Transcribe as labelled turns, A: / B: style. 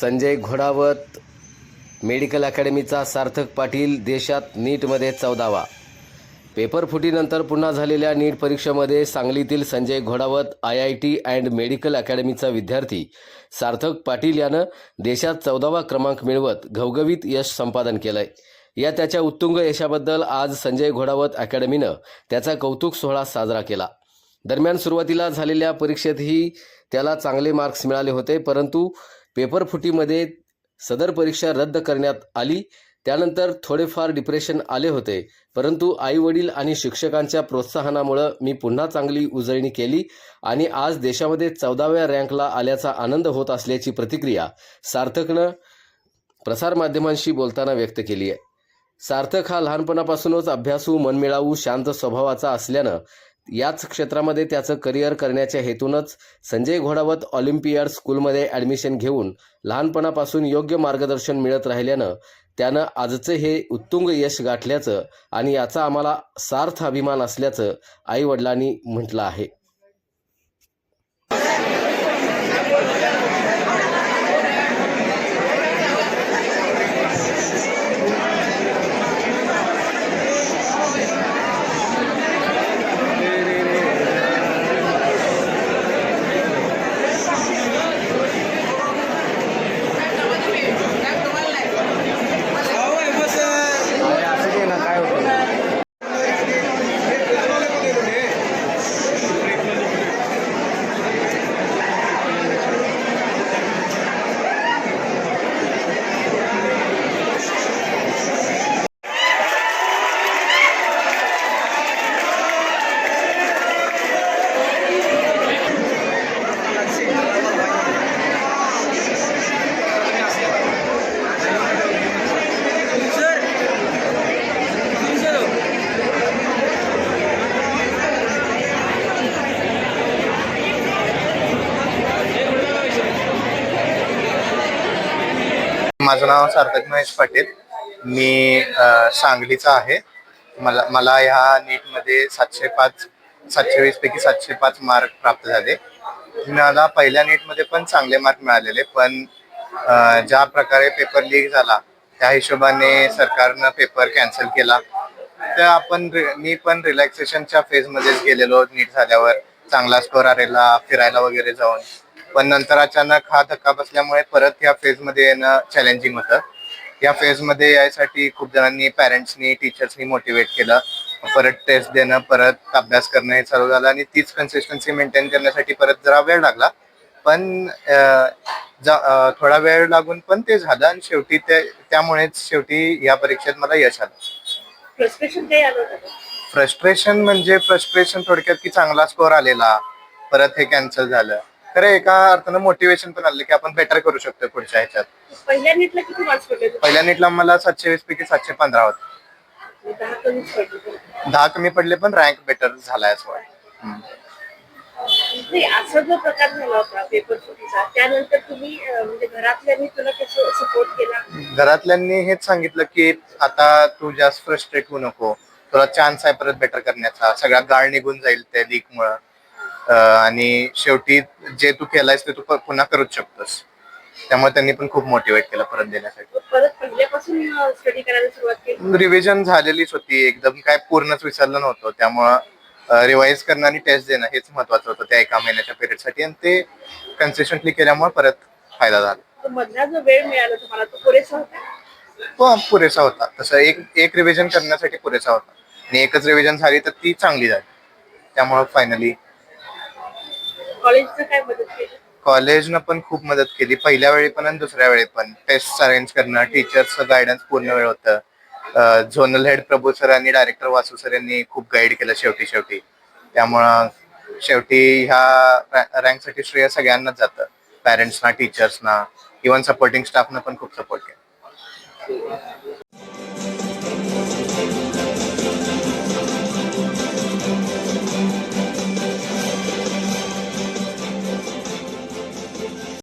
A: Sanjay Ghodawat medical अकॅडमीचा सार्थक पाटील देशात नीटमध्ये 14वा. Paper फुटीनंतर पुन्हा झालेल्या नीट परीक्षेमध्ये सांगलीतील Sanjay Ghodawat IIT and medical अकॅडमीचा विद्यार्थी सार्थक पाटील यानं देशात 14वा क्रमांक मिळवत घवघवीत यश संपादन केलंय. या त्याच्या उत्तुंग यशाबद्दल आज संजय घोडावत अकॅडमीनं त्याचा कौतुक सोहळा साजरा केला. दरम्यान सुरुवातीला झालेल्या परीक्षेतही त्याला चांगले मार्क्स मिळाले होते, परंतु पेपर फुटीमध्ये सदर परीक्षा रद्द करण्यात आली. त्यानंतर थोडेफार डिप्रेशन आले होते, परंतु आईवडील आणि शिक्षकांच्या प्रोत्साहनामुळे मी पुन्हा चांगली उजळणी केली आणि आज देशामध्ये 14व्या रँकला आल्याचा आनंद होत असल्याची प्रतिक्रिया सार्थकनं प्रसारमाध्यमांशी बोलताना व्यक्त केली आहे. सार्थक हा लहानपणापासूनच अभ्यासू, मनमिळावू, शांत स्वभावाचा असल्यानं याच क्षेत्रामध्ये त्याचं करिअर करण्याच्या हेतूनच संजय घोडावत ऑलिम्पियाड स्कूलमध्ये ॲडमिशन घेऊन लहानपणापासून योग्य मार्गदर्शन मिळत राहिल्यानं त्यानं आजचं हे उत्तुंग यश गाठल्याचं आणि याचा आम्हाला सार्थ अभिमान असल्याचं आईवडिलांनी म्हटलं आहे.
B: माझं नाव सार्थक महेश पाटील. मी सांगलीचा आहे. मला ह्या नीटमध्ये 720 पैकी 705 मार्क प्राप्त झाले. मला पहिल्या नीटमध्ये पण चांगले मार्क मिळालेले, पण ज्या प्रकारे पेपर लीक झाला त्या हिशोबाने सरकारनं पेपर कॅन्सल केला. तर मी पण रिलॅक्सेशनच्या फेजमध्येच गेलेलो. नीट झाल्यावर चांगला स्कोर आलेला, फिरायला वगैरे जाऊन, पण नंतर अचानक हा धक्का बसल्यामुळे परत या फेजमध्ये येणं चॅलेंजिंग होतं. या फेजमध्ये यायसाठी खूप जणांनी, पॅरेंट्सनी, टीचर्सनी मोटिवेट केलं. परत टेस्ट देणं, परत अभ्यास करणं हे चालू झालं आणि तीच कन्सिस्टन्सी मेंटेन करण्यासाठी परत जरा वेळ लागला. पण थोडा वेळ लागून पण ते झालं आणि शेवटी त्यामुळेच शेवटी या परीक्षेत मला यश आलं. फ्रस्ट्रेशन थोडक्यात की चांगला स्कोर आलेला, परत हे कॅन्सल झालं. खरं एका अर्थानं मोटिवेशन पण आलं की आपण बेटर करू शकतो पुढच्या ह्याच्यात.
C: पहिल्या नीटला किती मार्क्स पडले?
B: पहिल्या नीटला मला 720 पैकी 715 होते. 10 कमी पडले, पण रँक बेटर झालाय असं वाटतं.
C: असा जो प्रकार झाला होता पेपर फुटीचा, त्यानंतर तुम्ही म्हणजे घरातल्यांनी तुला कसं सपोर्ट केला?
B: घरातल्यांनी हेच सांगितलं की आता तू जास्त फ्रस्ट्रेट होऊ नको, तुला चान्स आहे परत बेटर करण्याचा, सगळा गाळ निघून जाईल त्या लीकमुळं, आणि शेवटी जे तू केलायस ते तू पुन्हा करूच शकतोस. त्यामुळे त्यांनी पण खूप मोटिवेट केलं परत देण्यासाठी.
C: परत पहिल्यापासून स्टडी करायला सुरुवात केली?
B: रिव्हिजन झालेलीच होती, एकदम काय पूर्णच विसरलं नव्हतं. त्यामुळं रिवाइज करणं आणि टेस्ट देणं हेच महत्वाचं होतं त्या एका महिन्याच्या पिरियडसाठी, आणि ते कन्सिस्टंटली केल्यामुळे परत फायदा झाला.
C: मधला जो वेळ मिळाला तुम्हाला तो पुरेसा होता?
B: पुरेसा होता. तसं एक रिव्हिजन करण्यासाठी पुरेसा होता, आणि एकच रिव्हिजन झाली तर ती चांगली झाली. त्यामुळे फायनली
C: कॉलेजचं काय मदत केली?
B: कॉलेजनं पण खूप मदत केली, पहिल्या वेळी पण आणि दुसऱ्या वेळी पण. टेस्ट अरेंज करणं, टीचर्सचं गायडन्स पूर्ण वेळ होतं. झोनल हेड प्रभू सर आणि डायरेक्टर वासू सर यांनी खूप गाईड केलं शेवटी. त्यामुळं शेवटी ह्या रँकसाठी श्रेय सगळ्यांनाच जातं, पॅरेंट्सना, टीचर्सना, इव्हन सपोर्टिंग स्टाफनं पण खूप सपोर्ट केला.